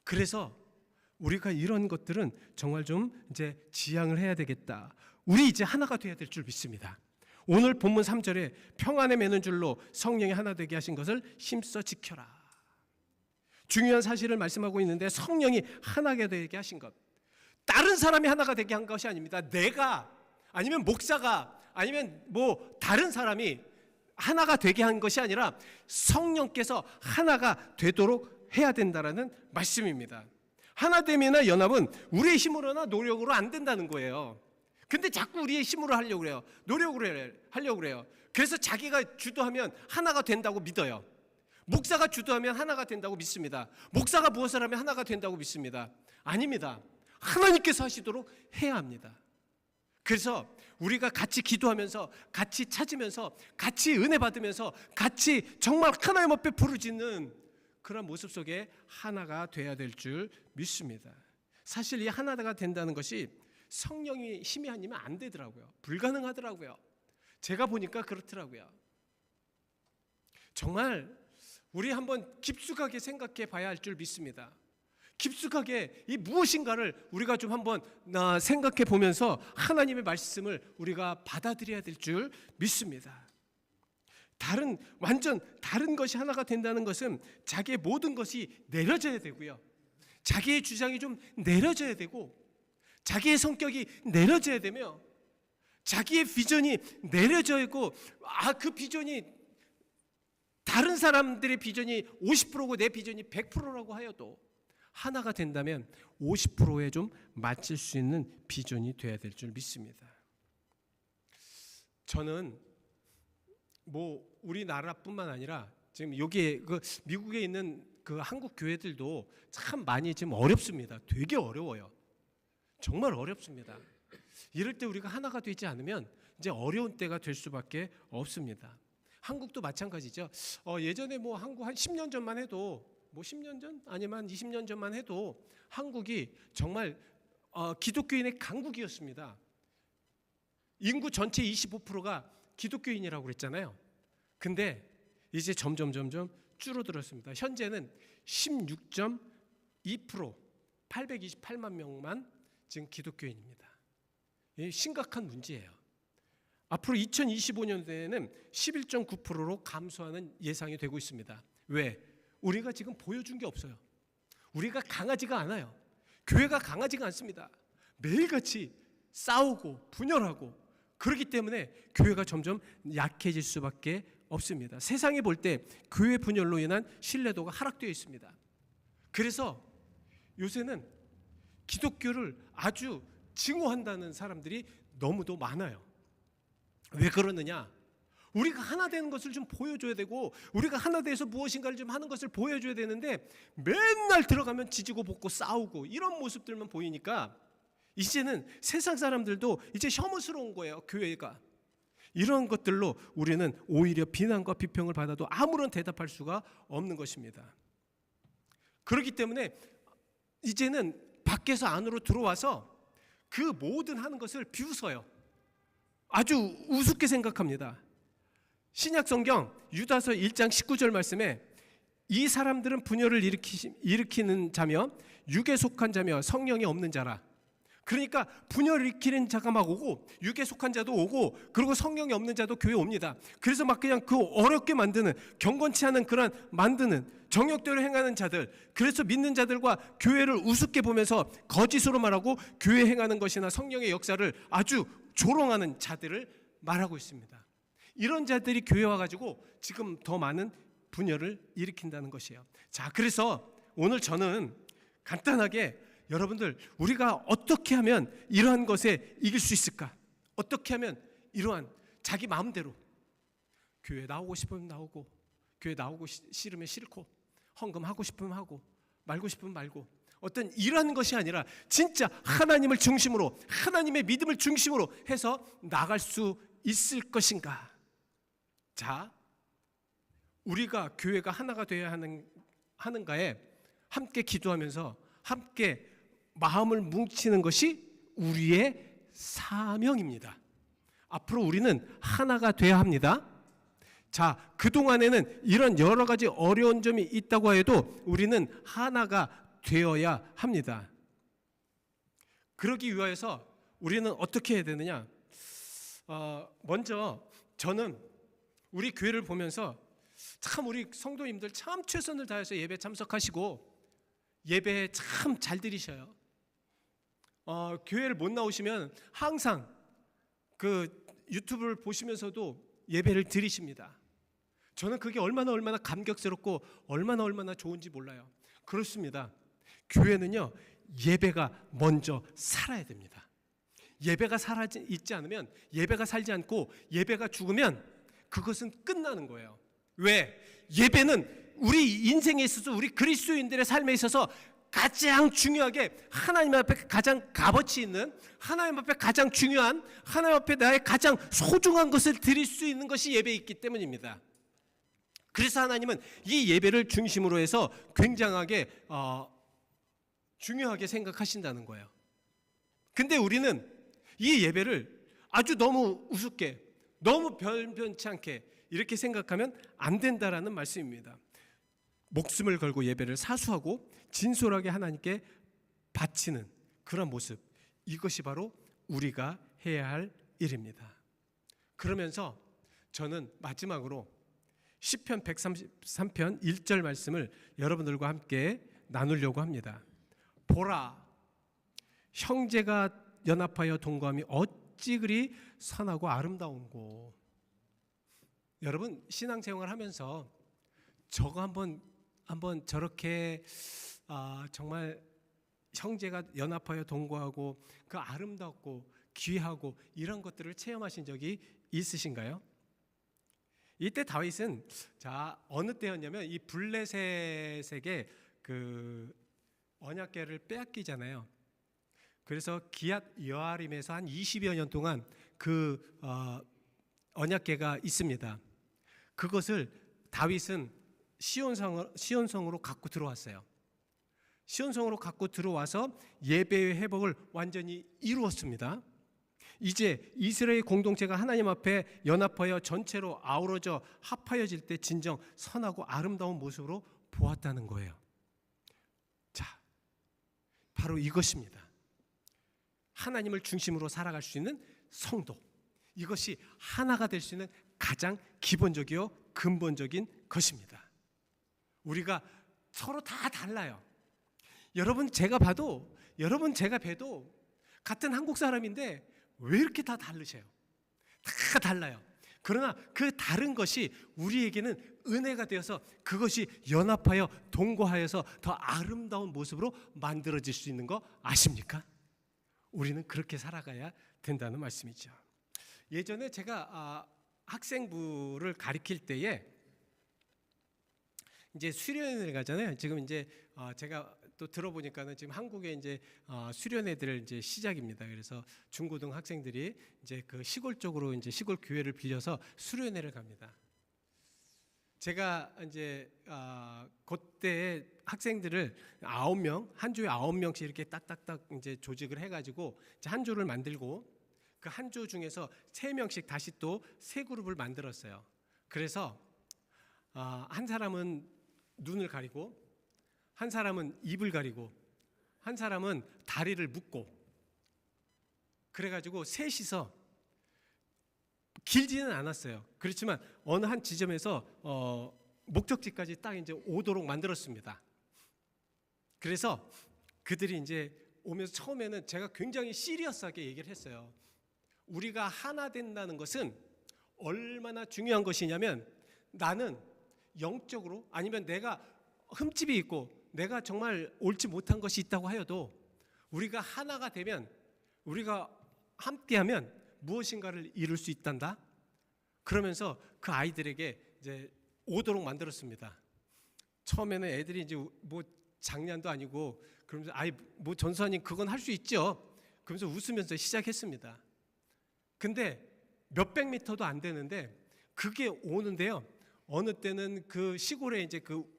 그래서 우리가 이런 것들은 정말 좀 이제 지양을 해야 되겠다. 우리 이제 하나가 돼야 될 줄 믿습니다. 오늘 본문 3절에 평안에 매는 줄로 성령이 하나 되게 하신 것을 힘써 지켜라. 중요한 사실을 말씀하고 있는데 성령이 하나가 되게 하신 것, 다른 사람이 하나가 되게 한 것이 아닙니다. 내가 아니면 목사가 아니면 뭐 다른 사람이 하나가 되게 한 것이 아니라 성령께서 하나가 되도록 해야 된다라는 말씀입니다. 하나됨이나 연합은 우리의 힘으로나 노력으로 안 된다는 거예요. 근데 자꾸 우리의 힘으로 하려고 그래요. 노력으로 하려고 그래요. 그래서 자기가 주도하면 하나가 된다고 믿어요. 목사가 주도하면 하나가 된다고 믿습니다. 목사가 무엇을 하면 하나가 된다고 믿습니다. 아닙니다. 하나님께서 하시도록 해야 합니다. 그래서 우리가 같이 기도하면서 같이 찾으면서 같이 은혜 받으면서 같이 정말 하나님 앞에 부르짖는 그런 모습 속에 하나가 돼야 될 줄 믿습니다. 사실 이 하나가 된다는 것이 성령이 힘이 아니면 안 되더라고요. 불가능하더라고요. 제가 보니까 그렇더라고요. 정말 우리 한번 깊숙하게 생각해 봐야 할 줄 믿습니다. 깊숙하게 이 무엇인가를 우리가 좀 한번 생각해 보면서 하나님의 말씀을 우리가 받아들여야 될 줄 믿습니다. 완전 다른 것이 하나가 된다는 것은 자기의 모든 것이 내려져야 되고요. 자기의 주장이 좀 내려져야 되고, 자기의 성격이 내려져야 되며, 자기의 비전이 내려져야 되고, 그 비전이 다른 사람들의 비전이 50%고 내 비전이 100%라고 하여도 하나가 된다면 50%에 좀 맞출 수 있는 비전이 돼야 될 줄 믿습니다. 저는 뭐 우리나라뿐만 아니라 지금 여기에 미국에 있는 그 한국 교회들도 참 많이 지금 어렵습니다. 되게 어려워요. 정말 어렵습니다. 이럴 때 우리가 하나가 되지 않으면 이제 어려운 때가 될 수밖에 없습니다. 한국도 마찬가지죠. 예전에 뭐 한국 한 10년 전만 해도 뭐 10년 전 아니면 한 20년 전만 해도 한국이 정말 기독교인의 강국이었습니다. 인구 전체 25%가 기독교인이라고 그랬잖아요. 근데 이제 점점 줄어들었습니다. 현재는 16.2% 828만 명만 지금 기독교인입니다. 이 심각한 문제예요. 앞으로 2025년도에는 11.9%로 감소하는 예상이 되고 있습니다. 왜? 우리가 지금 보여준 게 없어요. 우리가 강하지가 않아요. 교회가 강하지가 않습니다. 매일같이 싸우고 분열하고 그렇기 때문에 교회가 점점 약해질 수밖에 없습니다. 세상이 볼 때 교회 분열로 인한 신뢰도가 하락되어 있습니다. 그래서 요새는 기독교를 아주 증오한다는 사람들이 너무도 많아요. 왜 그러느냐? 우리가 하나 되는 것을 좀 보여줘야 되고 우리가 하나 돼서 무엇인가를 좀 하는 것을 보여줘야 되는데 맨날 들어가면 지지고 볶고 싸우고 이런 모습들만 보이니까 이제는 세상 사람들도 이제 혐오스러운 거예요. 교회가. 이런 것들로 우리는 오히려 비난과 비평을 받아도 아무런 대답할 수가 없는 것입니다. 그렇기 때문에 이제는 밖에서 안으로 들어와서 그 모든 하는 것을 비웃어요. 아주 우습게 생각합니다. 신약 성경 유다서 1장 19절 말씀에 이 사람들은 분열을 일으키는 자며 육에 속한 자며 성령이 없는 자라. 그러니까 분열을 일으키는 자가 막 오고 육에 속한 자도 오고 그리고 성령이 없는 자도 교회에 옵니다. 그래서 막 그냥 그 어렵게 만드는 경건치 않은 그런 만드는 정욕대로 행하는 자들, 그래서 믿는 자들과 교회를 우습게 보면서 거짓으로 말하고 교회 행하는 것이나 성령의 역사를 아주 조롱하는 자들을 말하고 있습니다. 이런 자들이 교회에 와가지고 지금 더 많은 분열을 일으킨다는 것이에요. 자, 그래서 오늘 저는 간단하게 여러분들 우리가 어떻게 하면 이러한 것에 이길 수 있을까? 어떻게 하면 이러한 자기 마음대로 교회 나오고 싶으면 나오고 교회 나오고 싫으면 싫고 헌금하고 싶으면 하고 말고 싶으면 말고 어떤 이러한 것이 아니라 진짜 하나님을 중심으로 하나님의 믿음을 중심으로 해서 나갈 수 있을 것인가? 자, 우리가 교회가 하나가 되어야 하는가에 함께 기도하면서 함께 마음을 뭉치는 것이 우리의 사명입니다. 앞으로 우리는 하나가 되어야 합니다. 자, 그동안에는 이런 여러 가지 어려운 점이 있다고 해도 우리는 하나가 되어야 합니다. 그러기 위해서 우리는 어떻게 해야 되느냐? 먼저 저는 우리 교회를 보면서 참 우리 성도님들 참 최선을 다해서 예배 참석하시고 예배 참 잘 드리셔요. 교회를 못 나오시면 항상 그 유튜브를 보시면서도 예배를 드리십니다. 저는 그게 얼마나 감격스럽고 얼마나 좋은지 몰라요. 그렇습니다. 교회는요, 예배가 먼저 살아야 됩니다. 예배가 살아있지 않으면, 예배가 살지 않고 예배가 죽으면 그것은 끝나는 거예요. 왜? 예배는 우리 인생에 있어서, 우리 그리스도인들의 삶에 있어서 가장 중요하게 하나님 앞에 가장 값어치 있는, 하나님 앞에 가장 중요한, 하나님 앞에 나의 가장 소중한 것을 드릴 수 있는 것이 예배에 있기 때문입니다. 그래서 하나님은 이 예배를 중심으로 해서 굉장하게 중요하게 생각하신다는 거예요. 근데 우리는 이 예배를 아주 너무 우습게, 너무 변변치 않게 이렇게 생각하면 안 된다라는 말씀입니다. 목숨을 걸고 예배를 사수하고 진솔하게 하나님께 바치는 그런 모습, 이것이 바로 우리가 해야 할 일입니다. 그러면서 저는 마지막으로 시편 133편 1절 말씀을 여러분들과 함께 나누려고 합니다. 보라, 형제가 연합하여 동거함이 어찌 그리 선하고 아름다운고. 여러분 신앙생활 하면서 저거 한번 저렇게 정말 형제가 연합하여 동거하고 그 아름답고 귀하고 이런 것들을 체험하신 적이 있으신가요? 이때 다윗은 어느 때였냐면 이 블레셋에게 그 언약궤를 빼앗기잖아요. 그래서 기앗 여아림에서 한 20여 년 동안 그 언약궤가 있습니다. 그것을 다윗은 시온성으로 갖고 들어왔어요. 시온성으로 갖고 들어와서 예배의 회복을 완전히 이루었습니다. 이제 이스라엘 공동체가 하나님 앞에 연합하여 전체로 아우러져 합하여질 때 진정 선하고 아름다운 모습으로 보았다는 거예요. 자, 바로 이것입니다. 하나님을 중심으로 살아갈 수 있는 성도, 이것이 하나가 될 수 있는 가장 기본적이요 근본적인 것입니다. 우리가 서로 다 달라요. 여러분 제가 봐도, 여러분 제가 봬도 같은 한국 사람인데 왜 이렇게 다 다르세요? 다 달라요. 그러나 그 다른 것이 우리에게는 은혜가 되어서 그것이 연합하여 동거하여서 더 아름다운 모습으로 만들어질 수 있는 거 아십니까? 우리는 그렇게 살아가야 된다는 말씀이죠. 예전에 제가 학생부를 가르칠 때에 이제 수련회를 가잖아요. 지금 이제 제가 또 들어보니까는 지금 한국에 이제 수련회들 이제 시작입니다. 그래서 중고등 학생들이 이제 그 시골 쪽으로 이제 시골 교회를 빌려서 수련회를 갑니다. 제가 이제 그때 학생들을 9명, 한 조에 9명씩 이렇게 딱딱딱 이제 조직을 해가지고 한 조를 만들고 그 한 조 중에서 3명씩 다시 또 세 그룹을 만들었어요. 그래서 한 사람은 눈을 가리고, 한 사람은 입을 가리고, 한 사람은 다리를 묶고, 그래가지고 셋이서 길지는 않았어요. 그렇지만 어느 한 지점에서 목적지까지 딱 이제 오도록 만들었습니다. 그래서 그들이 이제 오면서 처음에는 제가 굉장히 시리어스하게 얘기를 했어요. 우리가 하나 된다는 것은 얼마나 중요한 것이냐면, 나는 영적으로 아니면 내가 흠집이 있고 내가 정말 옳지 못한 것이 있다고 하여도 우리가 하나가 되면, 우리가 함께하면 무엇인가를 이룰 수 있단다. 그러면서 그 아이들에게 이제 오도록 만들었습니다. 처음에는 애들이 이제 뭐 장난도 아니고 그러면서 뭐 전수사님 그건 할 수 있죠. 그러면서 웃으면서 시작했습니다. 근데 몇백 미터도 안 되는데 그게 오는데요. 어느 때는 그 시골에 이제 그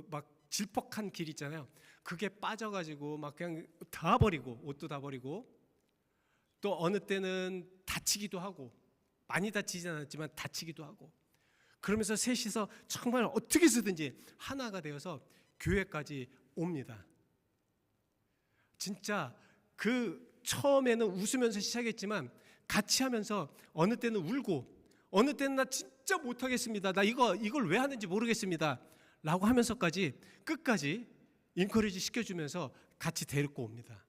막 질퍽한 길 있잖아요. 그게 빠져가지고 막 그냥 다 버리고, 옷도 다 버리고, 또 어느 때는 다치기도 하고, 많이 다치지 않았지만 다치기도 하고, 그러면서 셋이서 정말 어떻게 쓰든지 하나가 되어서 교회까지 옵니다. 진짜 그 처음에는 웃으면서 시작했지만 같이 하면서 어느 때는 울고, 어느 때는 나 진짜 못하겠습니다, 나 이걸 왜 하는지 모르겠습니다 라고 하면서까지 끝까지 인커리지 시켜주면서 같이 데리고 옵니다.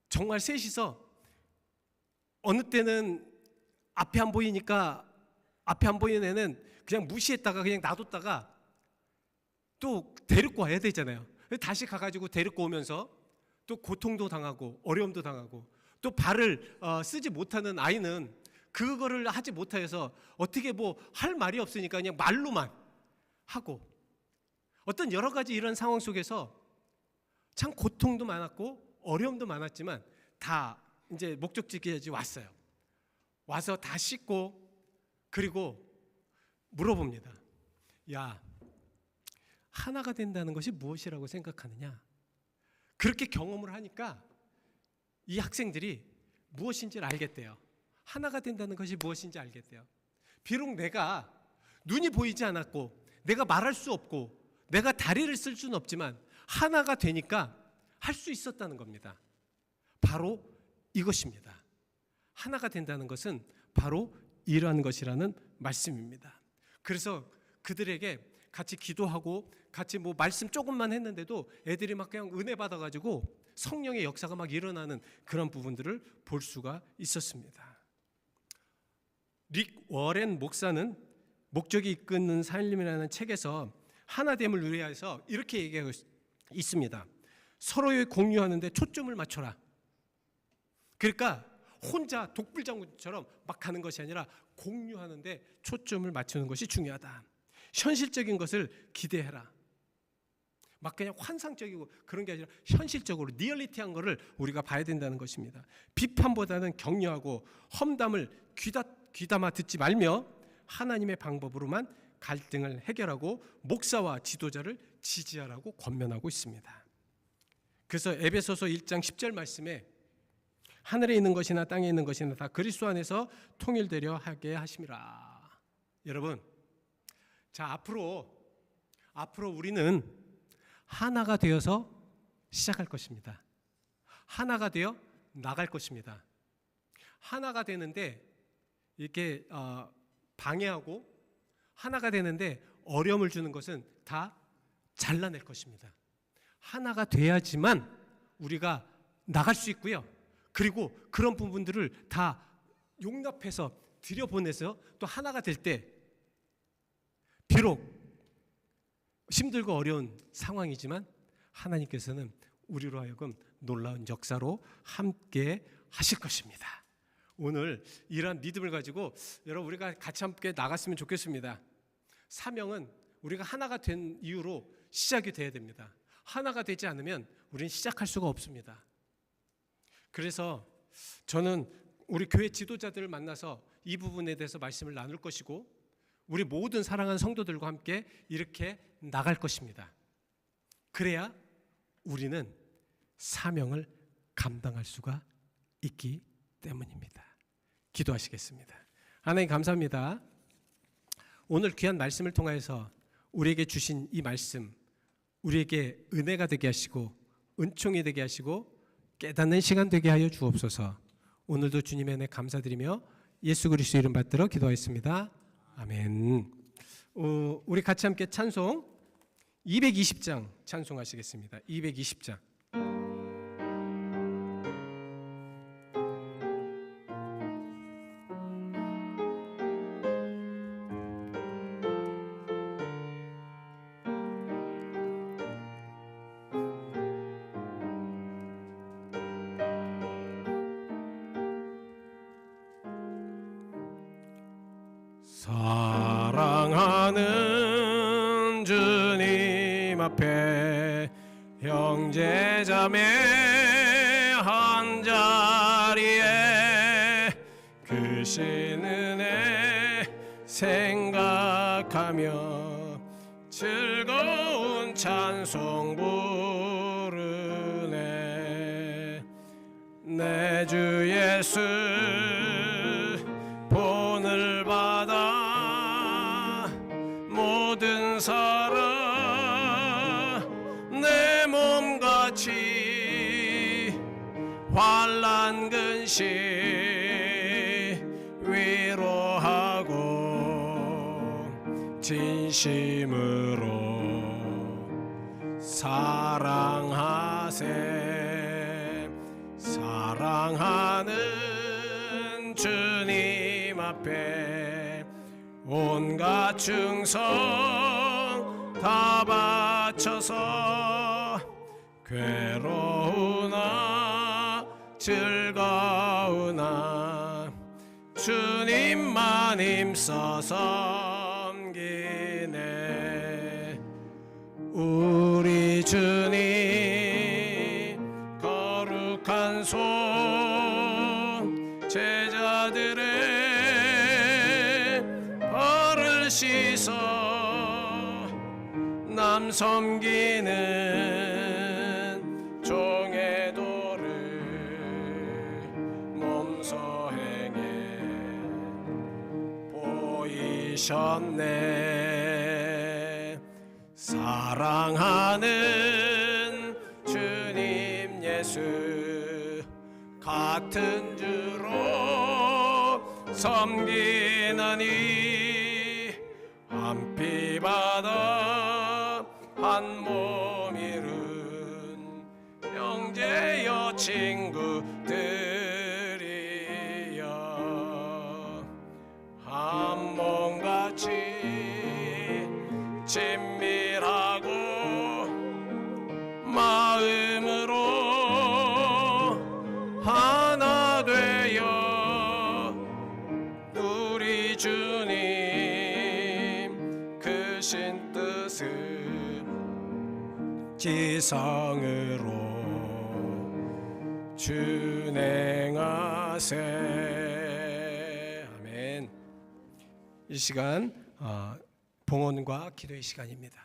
정말 셋이서 어느 때는 앞에 안 보이니까 앞에 안 보이는 애는 그냥 무시했다가 그냥 놔뒀다가 또 데리고 와야 되잖아요. 다시 가가지고 데리고 오면서 또 고통도 당하고 어려움도 당하고, 또 발을 쓰지 못하는 아이는 그거를 하지 못해서 어떻게 뭐 할 말이 없으니까 그냥 말로만 하고, 어떤 여러 가지 이런 상황 속에서 참 고통도 많았고 어려움도 많았지만 다 이제 목적지까지 왔어요. 와서 다 씻고, 그리고 물어봅니다. 야, 하나가 된다는 것이 무엇이라고 생각하느냐? 그렇게 경험을 하니까 이 학생들이 무엇인지를 알겠대요. 하나가 된다는 것이 무엇인지 알겠대요. 비록 내가 눈이 보이지 않았고 내가 말할 수 없고 내가 다리를 쓸 수는 없지만 하나가 되니까 할 수 있었다는 겁니다. 바로 이것입니다. 하나가 된다는 것은 바로 이러한 것이라는 말씀입니다. 그래서 그들에게 같이 기도하고 같이 뭐 말씀 조금만 했는데도 애들이 막 그냥 은혜 받아가지고 성령의 역사가 막 일어나는 그런 부분들을 볼 수가 있었습니다. 릭 워렌 목사는 목적이 이끄는 삶이라는 책에서 하나됨을 위해서 이렇게 얘기하고 있습니다. 서로의 공유하는데 초점을 맞춰라. 그러니까 혼자 독불장군처럼 막 가는 것이 아니라 공유하는데 초점을 맞추는 것이 중요하다. 현실적인 것을 기대해라. 막 그냥 환상적이고 그런 게 아니라 현실적으로 리얼리티한 거를 우리가 봐야 된다는 것입니다. 비판보다는 격려하고 험담을 귀담아 듣지 말며 하나님의 방법으로만 갈등을 해결하고 목사와 지도자를 지지하라고 권면하고 있습니다. 그래서 에베소서 1장 10절 말씀에 하늘에 있는 것이나 땅에 있는 것이나 다 그리스도 안에서 통일되려 하게 하심이라. 여러분, 자 앞으로 우리는 하나가 되어서 시작할 것입니다. 하나가 되어 나갈 것입니다. 하나가 되는데 이렇게 방해하고 하나가 되는데 어려움을 주는 것은 다 잘라낼 것입니다. 하나가 돼야지만 우리가 나갈 수 있고요. 그리고 그런 부분들을 다 용납해서 들여보내서 또 하나가 될 때 비록 힘들고 어려운 상황이지만 하나님께서는 우리로 하여금 놀라운 역사로 함께 하실 것입니다. 오늘 이러한 믿음을 가지고 여러분 우리가 같이 함께 나갔으면 좋겠습니다. 사명은 우리가 하나가 된 이유로 시작이 돼야 됩니다. 하나가 되지 않으면 우리는 시작할 수가 없습니다. 그래서 저는 우리 교회 지도자들을 만나서 이 부분에 대해서 말씀을 나눌 것이고 우리 모든 사랑하는 성도들과 함께 이렇게 나갈 것입니다. 그래야 우리는 사명을 감당할 수가 있기 때문입니다. 기도하시겠습니다. 하나님 감사합니다. 오늘 귀한 말씀을 통하여서 우리에게 주신 이 말씀, 우리에게 은혜가 되게 하시고 은총이 되게 하시고 깨닫는 시간 되게 하여 주옵소서. 오늘도 주님의 은혜 감사드리며 예수 그리스도 이름 받들어 기도하였습니다. 아멘. 우리 같이 함께 찬송 220장 찬송하시겠습니다. 220장. 사랑하는 주님 앞에 형제자매 한자리에 크신 은혜 생각하며 즐거운 찬송 부르네. 내 주 예수 본을 받아 모든 사랑 내 몸같이 환난 근심 위로하고 진심으로 사랑하세. 사랑하는 주님 앞에 온갖 충성 다 바쳐서 괴로우나 즐거우나 주님만 힘써 섬기네. 우리 주님 거룩한 손 제자들의 발을 씻어 남 섬기는 종의 도를 몸소 행해 보이셨네. 사랑하는 주님 예수 같은 주로 섬기나니 한 피 받아 한 몸 이룬 형제여 친구들이여 한 몸같이 친밀하고 마음으로 하나 되어 우리 주님 크신 뜻을 지성으로 준행하세. 아멘. 이 시간 봉헌과 기도의 시간입니다.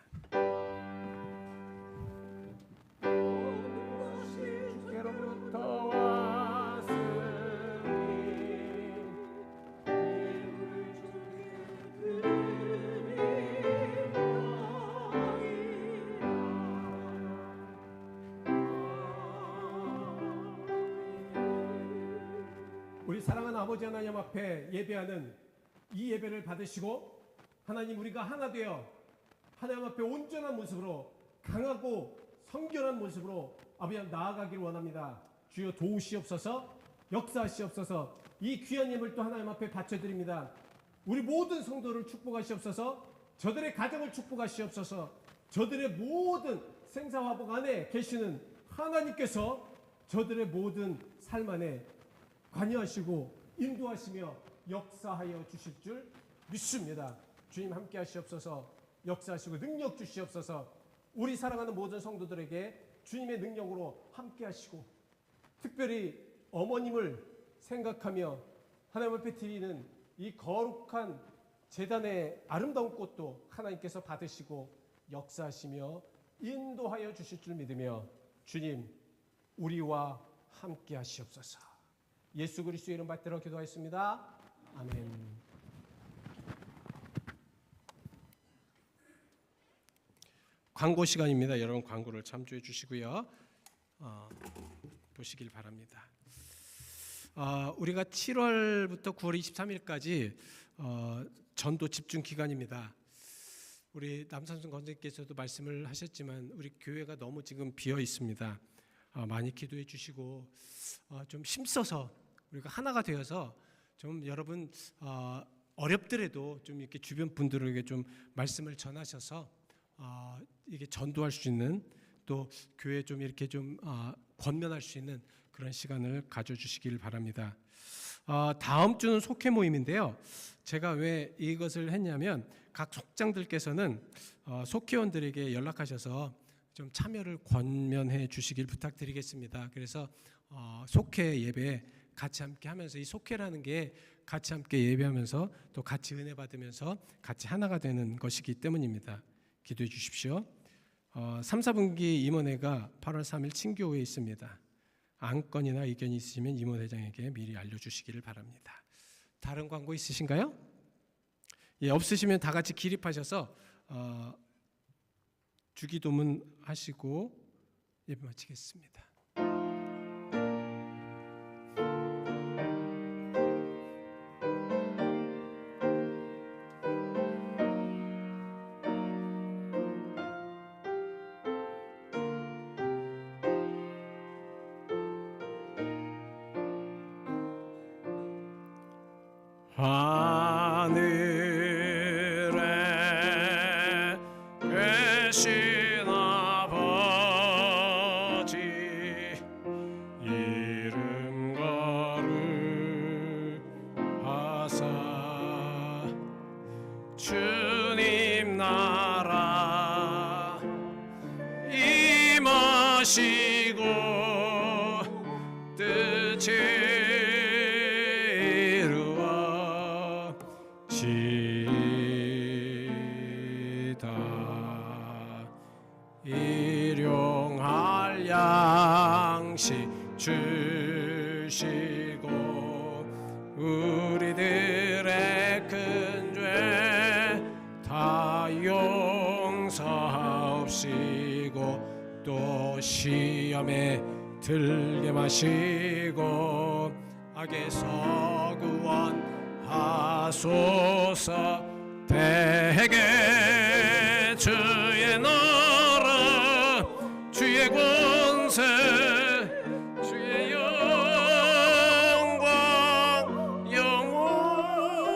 우리 사랑하는 아버지 하나님 앞에 예배하는 이 예배를 받으시고 하나님 우리가 하나 되어 하나님 앞에 온전한 모습으로 강하고 성결한 모습으로 아버지 하나님 나아가기를 원합니다. 주여 도우시옵소서, 역사하시옵소서. 이 귀한 예물 또 하나님 앞에 바쳐드립니다. 우리 모든 성도를 축복하시옵소서. 저들의 가정을 축복하시옵소서. 저들의 모든 생사화복 안에 계시는 하나님께서 저들의 모든 삶 안에 관여하시고 인도하시며 역사하여 주실 줄 믿습니다. 주님 함께 하시옵소서. 역사하시고 능력 주시옵소서. 우리 사랑하는 모든 성도들에게 주님의 능력으로 함께 하시고 특별히 어머님을 생각하며 하나님 앞에 드리는 이 거룩한 제단의 아름다운 꽃도 하나님께서 받으시고 역사하시며 인도하여 주실 줄 믿으며 주님 우리와 함께 하시옵소서. 예수 그리스도의 이름 받들어 기도하였습니다. 아멘. 광고 시간입니다. 여러분 광고를 참조해 주시고요. 보시길 바랍니다. 우리가 7월부터 9월 23일까지 전도 집중 기간입니다. 우리 남산순 권사님께서도 말씀을 하셨지만 우리 교회가 너무 지금 비어 있습니다. 많이 기도해 주시고 좀 힘써서 우리가 하나가 되어서 좀 여러분 어렵더라도 좀 이렇게 주변 분들에게 좀 말씀을 전하셔서 이게 전도할 수 있는 또 교회 좀 이렇게 좀 권면할 수 있는 그런 시간을 가져주시길 바랍니다. 다음 주는 속회 모임인데요. 제가 왜 이것을 했냐면 각 속장들께서는 속회원들에게 연락하셔서 좀 참여를 권면해 주시길 부탁드리겠습니다. 그래서 속회 예배 같이 함께 하면서 이 속회라는 게 같이 함께 예배하면서 또 같이 은혜 받으면서 같이 하나가 되는 것이기 때문입니다. 기도해 주십시오. 3, 4분기 임원회가 8월 3일 친교회에 있습니다. 안건이나 의견이 있으시면 임원회장에게 미리 알려주시기를 바랍니다. 다른 광고 있으신가요? 예, 없으시면 다 같이 기립하셔서 주기도문 하시고 예배 마치겠습니다. 하늘에 계신 아버지 이름 거룩하사 주님 나라 임하시고 뜻이 일용할 양식 주시고 우리들의 큰 죄 다 용서하옵시고 또 시험에 들게 마시고 악에서 구원하소서. 대개 주의 나라 주의 권세 주의 영광 영원히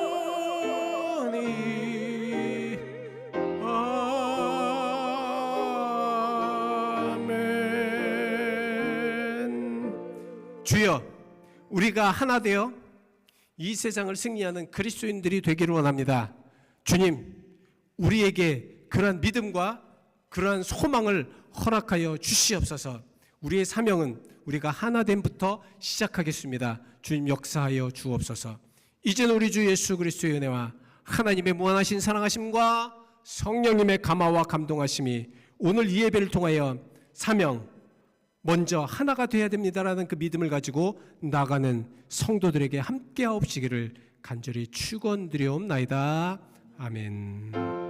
아멘. 주여 우리가 하나 되어 이 세상을 승리하는 그리스도인들이 되기를 원합니다. 주님, 우리에게 그러한 믿음과 그러한 소망을 허락하여 주시옵소서. 우리의 사명은 우리가 하나됨부터 시작하겠습니다. 주님 역사하여 주옵소서. 이제는 우리 주 예수 그리스도의 은혜와 하나님의 무한하신 사랑하심과 성령님의 감화와 감동하심이 오늘 이 예배를 통하여 사명 먼저 하나가 되어야 됩니다라는 그 믿음을 가지고 나가는 성도들에게 함께하옵시기를 간절히 축원드리옵나이다. 아멘.